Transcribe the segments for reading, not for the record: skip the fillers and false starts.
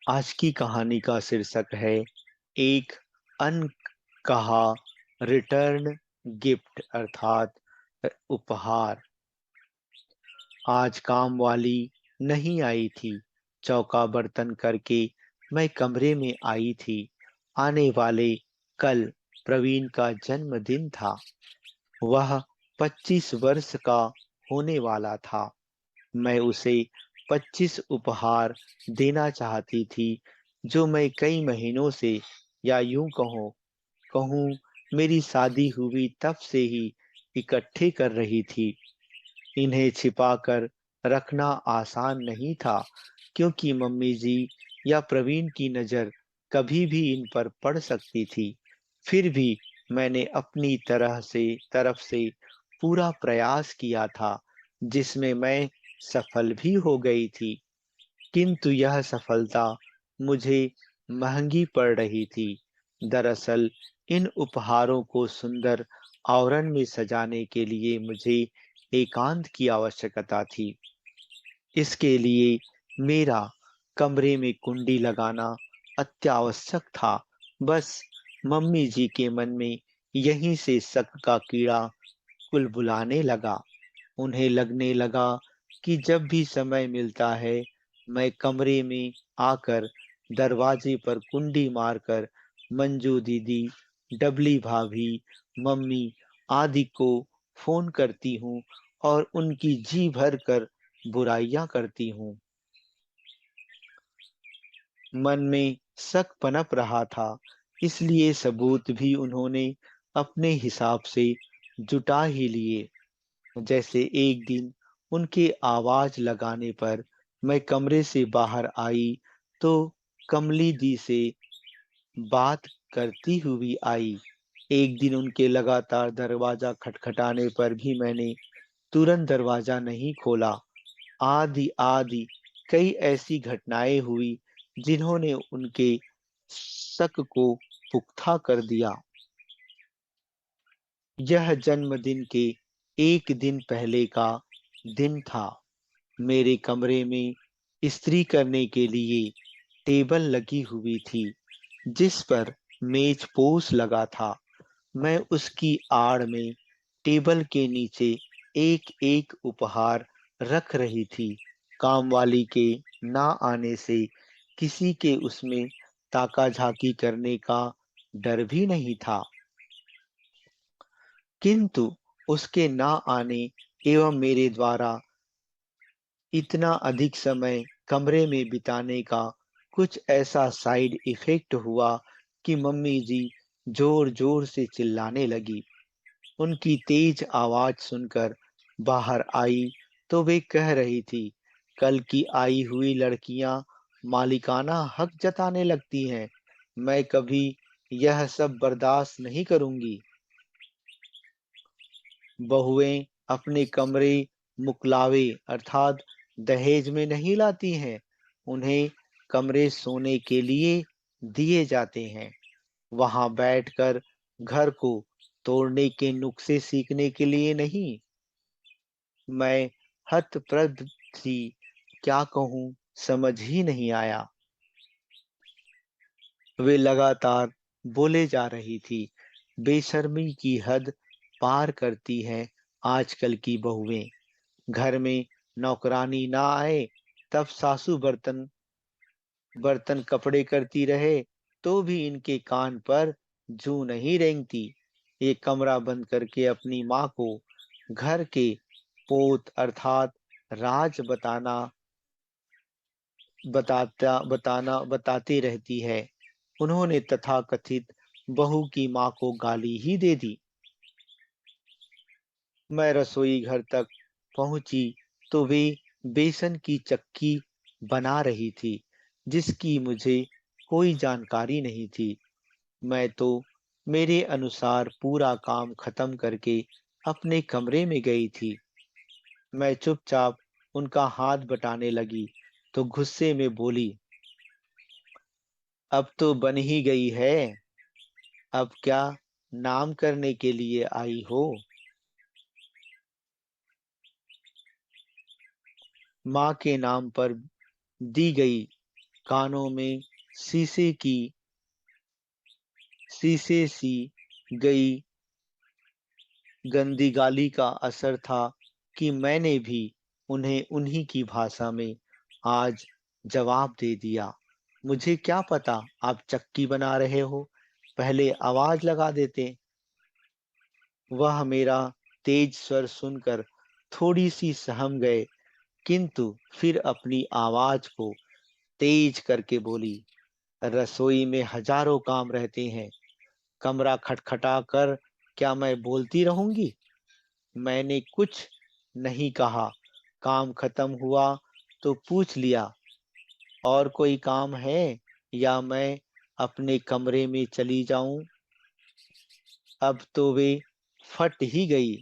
आज की कहानी का शीर्षक है एक अनकहा रिटर्न गिफ्ट अर्थात उपहार। आज काम वाली नहीं आई थी। चौका बर्तन करके मैं कमरे में आई थी। आने वाले कल प्रवीण का जन्मदिन था। वह 25 वर्ष का होने वाला था। मैं उसे 25 उपहार देना चाहती थी जो मैं कई महीनों से या यूं कहूँ मेरी शादी हुई तब से ही इकट्ठे कर रही थी। इन्हें छिपाकर रखना आसान नहीं था क्योंकि मम्मी जी या प्रवीण की नज़र कभी भी इन पर पड़ सकती थी। फिर भी मैंने अपनी तरफ से पूरा प्रयास किया था जिसमें मैं सफल भी हो गई थी। किंतु यह सफलता मुझे महंगी पड़ रही थी। दरअसल इन उपहारों को सुंदर आवरण में सजाने के लिए मुझे एकांत की आवश्यकता थी। इसके लिए मेरा कमरे में कुंडी लगाना अत्यावश्यक था। बस मम्मी जी के मन में यहीं से शक का कीड़ा कुलबुलाने लगा। उन्हें लगने लगा कि जब भी समय मिलता है मैं कमरे में आकर दरवाजे पर कुंडी मारकर मंजू दीदी, डबली भाभी, मम्मी आदि को फोन करती हूँ और उनकी जी भर कर बुराइयां करती हूँ। मन में शक पनप रहा था, इसलिए सबूत भी उन्होंने अपने हिसाब से जुटा ही लिए। जैसे एक दिन उनके आवाज लगाने पर मैं कमरे से बाहर आई तो कमली दी से बात करती हुई आई। एक दिन उनके लगातार दरवाजा खटखटाने पर भी मैंने तुरंत दरवाजा नहीं खोला। आदि आदि कई ऐसी घटनाएं हुई जिन्होंने उनके शक को पुख्ता कर दिया। यह जन्मदिन के एक दिन पहले का दिन था। मेरे कमरे में इस्त्री करने के लिए टेबल लगी हुई थी जिस पर मेज पोश लगा था। मैं उसकी आड़ में टेबल के नीचे एक एक उपहार रख रही थी। कामवाली के ना आने से किसी के उसमें ताका झाकी करने का डर भी नहीं था। किंतु उसके ना आने एवं मेरे द्वारा इतना अधिक समय कमरे में बिताने का कुछ ऐसा साइड इफेक्ट हुआ कि मम्मी जी जोर जोर से चिल्लाने लगी। उनकी तेज आवाज सुनकर बाहर आई तो वे कह रही थी, कल की आई हुई लड़कियां मालिकाना हक जताने लगती हैं। मैं कभी यह सब बर्दाश्त नहीं करूंगी। बहुएं अपने कमरे मुकलावे अर्थात दहेज में नहीं लाती हैं। उन्हें कमरे सोने के लिए दिए जाते हैं, वहां बैठकर घर को तोड़ने के नुक्से सीखने के लिए नहीं। मैं हतप्रभ थी, क्या कहूँ समझ ही नहीं आया। वे लगातार बोले जा रही थी, बेशर्मी की हद पार करती हैं आजकल की बहुएं। घर में नौकरानी ना आए तब सासू बर्तन बर्तन कपड़े करती रहे तो भी इनके कान पर जूं नहीं रेंगती। ये कमरा बंद करके अपनी माँ को घर के पोत अर्थात राज बताती रहती है। उन्होंने तथाकथित बहू की माँ को गाली ही दे दी। मैं रसोई घर तक पहुंची तो वे बेसन की चक्की बना रही थी जिसकी मुझे कोई जानकारी नहीं थी। मैं तो मेरे अनुसार पूरा काम खत्म करके अपने कमरे में गई थी। मैं चुपचाप उनका हाथ बटाने लगी तो गुस्से में बोली, अब तो बन ही गई है, अब क्या नाम करने के लिए आई हो। माँ के नाम पर दी गई कानों में शीशे की शीशे सी गई गंदी गाली का असर था कि मैंने भी उन्हें उन्हीं की भाषा में आज जवाब दे दिया। मुझे क्या पता आप चक्की बना रहे हो, पहले आवाज लगा देते। वह मेरा तेज स्वर सुनकर थोड़ी सी सहम गए, किंतु फिर अपनी आवाज को तेज करके बोली, रसोई में हजारों काम रहते हैं, कमरा खटखटा कर क्या मैं बोलती रहूंगी? मैंने कुछ नहीं कहा। काम खत्म हुआ तो पूछ लिया, और कोई काम है या मैं अपने कमरे में चली जाऊं? अब तो वे फट ही गई।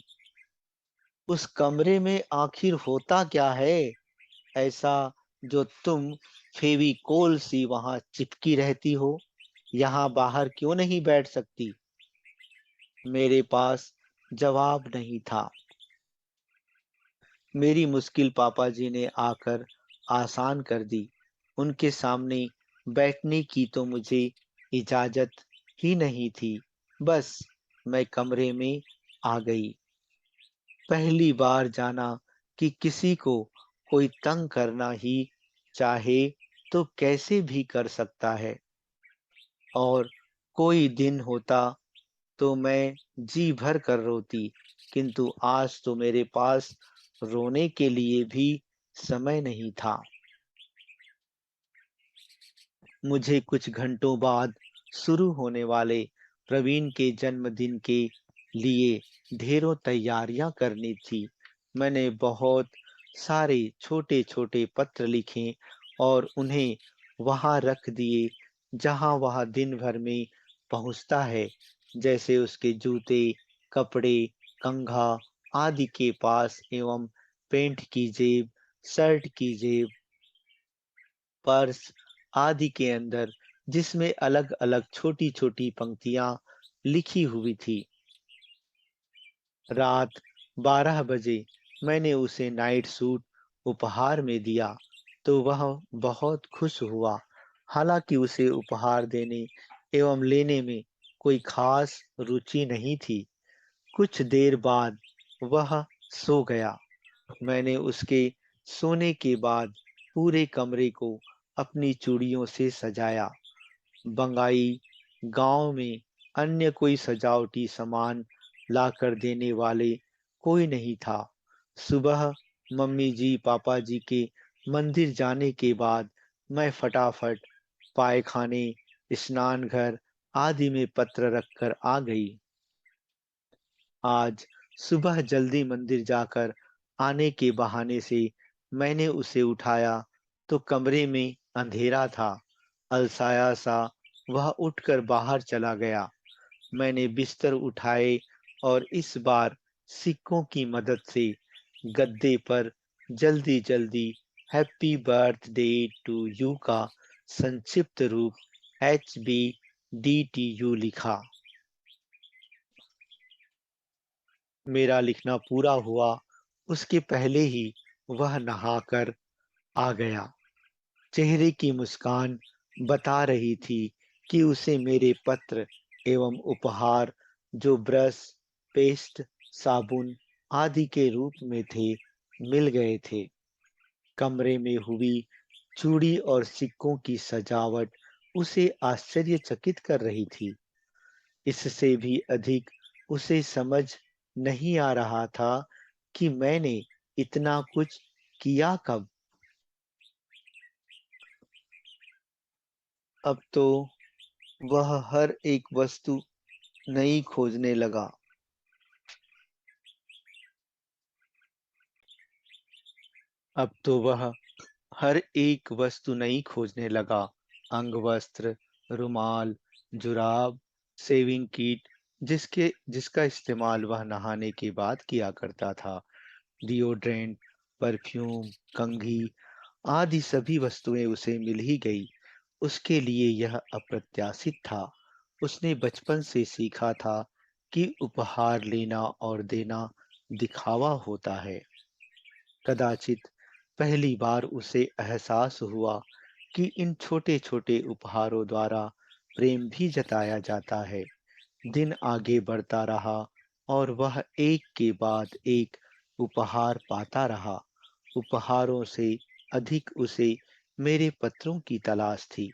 उस कमरे में आखिर होता क्या है ऐसा जो तुम फेविकोल सी वहां चिपकी रहती हो? यहाँ बाहर क्यों नहीं बैठ सकती? मेरे पास जवाब नहीं था। मेरी मुश्किल पापा जी ने आकर आसान कर दी। उनके सामने बैठने की तो मुझे इजाजत ही नहीं थी। बस मैं कमरे में आ गई। पहली बार जाना कि किसी को कोई तंग करना ही चाहे तो कैसे भी कर सकता है। और कोई दिन होता तो मैं जी भर कर रोती, किंतु आज तो मेरे पास रोने के लिए भी समय नहीं था। मुझे कुछ घंटों बाद शुरू होने वाले प्रवीण के जन्मदिन के लिए ढेरों तैयारियां करनी थी। मैंने बहुत सारे छोटे-छोटे पत्र लिखे और उन्हें वहां रख दिए जहां वह दिन भर में पहुंचता है, जैसे उसके जूते, कपड़े, कंघा आदि के पास एवं पेंट की जेब, शर्ट की जेब, पर्स आदि के अंदर, जिसमें अलग-अलग छोटी-छोटी पंक्तियां लिखी हुई थी। रात 12 बजे मैंने उसे नाइट सूट उपहार में दिया तो वह बहुत खुश हुआ। हालांकि उसे उपहार देने एवं लेने में कोई खास रुचि नहीं थी। कुछ देर बाद वह सो गया। मैंने उसके सोने के बाद पूरे कमरे को अपनी चूड़ियों से सजाया। बंगाई गांव में अन्य कोई सजावटी सामान लाकर देने वाले कोई नहीं था। सुबह मम्मी जी पापा जी के मंदिर जाने के बाद मैं फटाफट पायखाने, स्नान घर आदि में पत्र रखकर आ गई। आज सुबह जल्दी मंदिर जाकर आने के बहाने से मैंने उसे उठाया तो कमरे में अंधेरा था। अलसाया सा वह उठकर बाहर चला गया। मैंने बिस्तर उठाए और इस बार सिक्कों की मदद से गद्दे पर जल्दी जल्दी हैप्पी बर्थडे टू यू का संक्षिप्त रूप HBDTU लिखा। मेरा लिखना पूरा हुआ उसके पहले ही वह नहाकर आ गया। चेहरे की मुस्कान बता रही थी कि उसे मेरे पत्र एवं उपहार, जो ब्रश, पेस्ट, साबुन आदि के रूप में थे, मिल गए थे। कमरे में हुई चूड़ी और सिक्कों की सजावट उसे आश्चर्यचकित कर रही थी। इससे भी अधिक उसे समझ नहीं आ रहा था कि मैंने इतना कुछ किया कब। अब तो वह हर एक वस्तु नई खोजने लगा। अब तो वह हर एक वस्तु नई खोजने लगा। अंगवस्त्र, रुमाल, जुराब, शेविंग किट, जिसका इस्तेमाल वह नहाने के बाद किया करता था, डिओड्रेंट, परफ्यूम, कंघी आदि सभी वस्तुएं उसे मिल ही गई। उसके लिए यह अप्रत्याशित था। उसने बचपन से सीखा था कि उपहार लेना और देना दिखावा होता है। कदाचित पहली बार उसे एहसास हुआ कि इन छोटे-छोटे उपहारों द्वारा प्रेम भी जताया जाता है। दिन आगे बढ़ता रहा और वह एक के बाद एक उपहार पाता रहा। उपहारों से अधिक उसे मेरे पत्रों की तलाश थी।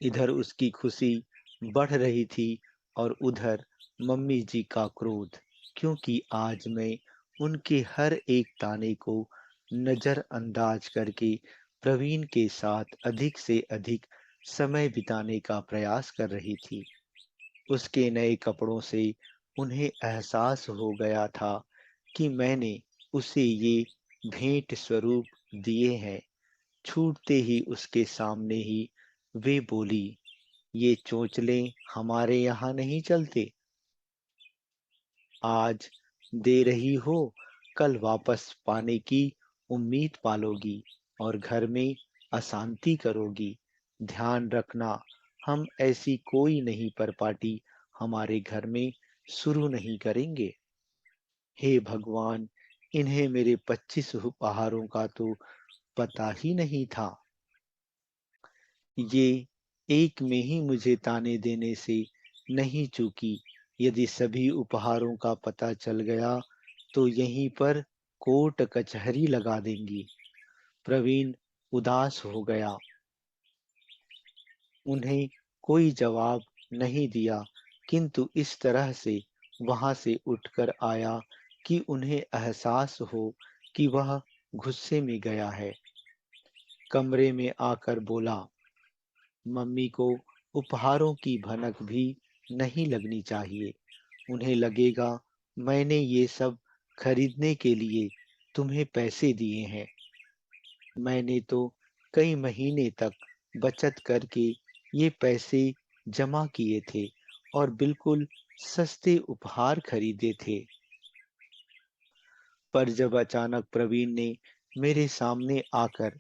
इधर उसकी खुशी बढ़ रही थी और उधर मम्मी जी का क्रोध, क्योंकि आज मैं उनके हर एक ताने को नजरअंदाज करके प्रवीण के साथ अधिक से अधिक समय बिताने का प्रयास कर रही थी। उसके नए कपड़ों से उन्हें एहसास हो गया था कि मैंने उसे ये भेंट स्वरूप दिए हैं। छूटते ही उसके सामने ही वे बोली, ये चोंचले हमारे यहाँ नहीं चलते। आज दे रही हो, कल वापस पाने की उम्मीद पालोगी और घर में अशांति करोगी। ध्यान रखना, हम ऐसी कोई नई परपाटी हमारे घर में शुरू नहीं करेंगे। हे भगवान, इन्हें मेरे 25 उपहारों का तो पता ही नहीं था। ये एक में ही मुझे ताने देने से नहीं चूकी। यदि सभी उपहारों का पता चल गया तो यहीं पर कोर्ट कचहरी लगा देंगी। प्रवीण उदास हो गया। उन्हें कोई जवाब नहीं दिया, किंतु इस तरह से वहां से उठकर आया कि उन्हें एहसास हो कि वह गुस्से में गया है। कमरे में आकर बोला, मम्मी को उपहारों की भनक भी नहीं लगनी चाहिए। उन्हें लगेगा मैंने ये सब खरीदने के लिए तुम्हें पैसे दिए हैं। मैंने तो कई महीने तक बचत करके ये पैसे जमा किए थे और बिल्कुल सस्ते उपहार खरीदे थे। पर जब अचानक प्रवीण ने मेरे सामने आकर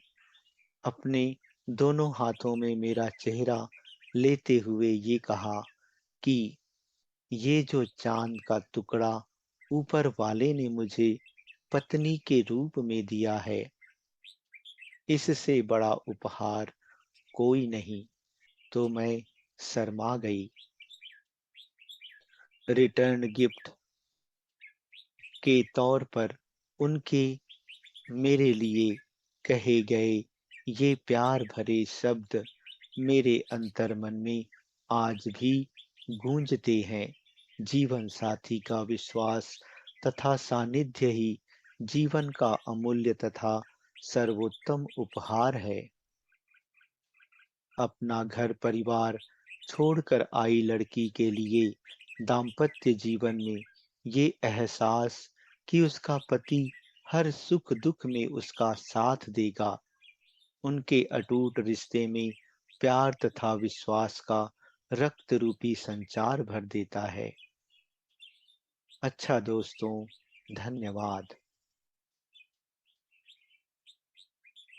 अपने दोनों हाथों में मेरा चेहरा लेते हुए ये कहा कि ये जो चांद का टुकड़ा ऊपर वाले ने मुझे पत्नी के रूप में दिया है, इससे बड़ा उपहार कोई नहीं, तो मैं शर्मा गई। रिटर्न गिफ्ट के तौर पर उनके मेरे लिए कहे गए ये प्यार भरे शब्द मेरे अंतर्मन में आज भी गूंजते हैं। जीवन साथी का विश्वास तथा सानिध्य ही जीवन का अमूल्य तथा सर्वोत्तम उपहार है। अपना घर परिवार छोड़कर आई लड़की के लिए दाम्पत्य जीवन में ये एहसास कि उसका पति हर सुख दुख में उसका साथ देगा, उनके अटूट रिश्ते में प्यार तथा विश्वास का रक्त रूपी संचार भर देता है। अच्छा दोस्तों, धन्यवाद।